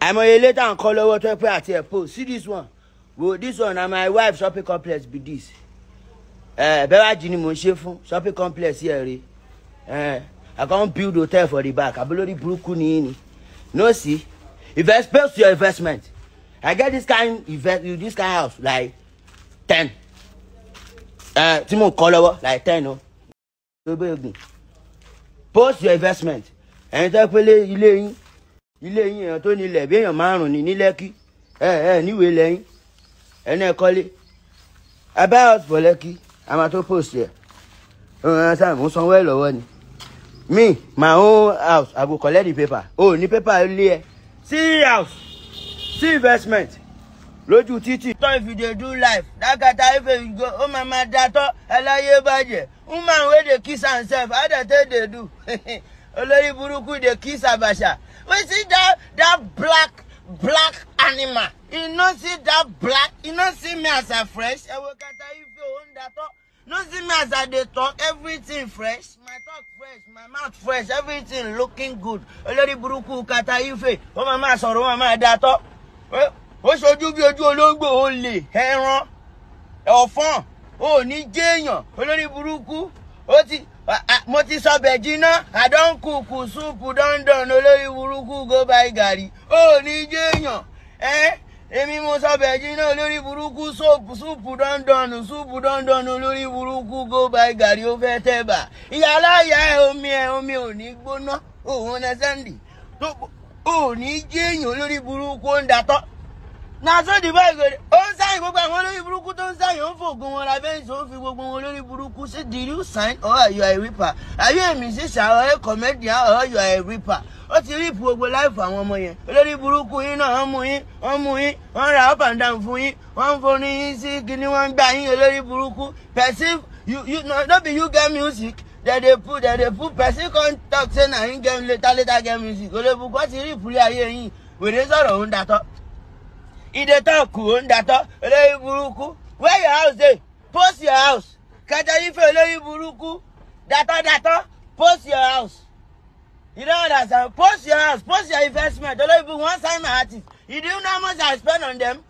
I'm a later and call over to pay at your post. See this one. Well, this one and my wife's shopping complex be this. Bella Jini Monshefun, shopping complex here. I can't build hotel for the back. I bloody Brooklyn. No, see. Invest your investment. I get this kind of house like 10. Timon call over like 10, no. Post your investment. And tell you ilé tó nílẹ̀ bí èèyàn márùn ní Lẹ́kì níwèé lẹ́yìn ẹni ẹ̀kọ́lé about for Lẹ́kì àmà tó post ẹ̀ mo sanwó ẹ̀ lọ́wọ́ ni me my own house I go collect the paper ní paper lé ẹ see house see investment lójú títì. If you dey do life that kata if you go ó máa ma datọ́ ẹláyé bàjẹ́ woman wey dey kiss herself how dey take dey do olórí burúkú dey kiss Abacha. We see that black animal. You not see that black. You not see me as a fresh. I will kata if you own that talk. Not see me as I dey talk. Everything fresh. My talk fresh. My mouth fresh. Everything looking good. Olórí burúkú kata ife. O mama sọ̀rọ̀ mama that talk. O ṣojú bí ojú olóńgbò o lè ẹran ọ̀fọ̀n o ní jẹ́yàn olórí burúkú o ti. Mo ti sọ bẹ̀jìnà I don cook soup don done olórí burúkú go buy gàrí ó ní jẹ́yàn èmi mo sọ bẹ̀jìnà olórí burúkú soup don done olórí burúkú go buy gàrí ó fẹ́ tẹ̀bà ìyáláyà omi ò ní gbóná òun ẹ̀ sẹ́ndì ó ní jẹ́yàn olórí burúkú ó ń datọ́. Na so the boy go on sign gbogbo àwọn olórí burúkú tó ń sign ó fògùn wọn la bench ó fi gbogbo wọn olórí burúkú say did you sign or you are a reaper are you a musician or a comedian or you are a reaper ó ti rip gbogbo life àwọn ọmọ yẹn olórí burúkú yín náà wọ́n mú yín wọ́n ra up and down fún yín wọ́n foni yín sí kíní wọ́n gbà yín olórí burúkú perceive you no be you get music they put person come talk say na him get later get music olórí burúkú ó ti rip ilé ayé yín wèrè sọ̀rọ̀ òun dàtọ̀. Ide talk on data, olórí burúkú. Where your house dey? Post your house. Kata ife olórí burúkú. Data, post your house. You don't understand? Post your house, post your investment. Olórí burúkú, one sign my artist. You do know how much I spend on them?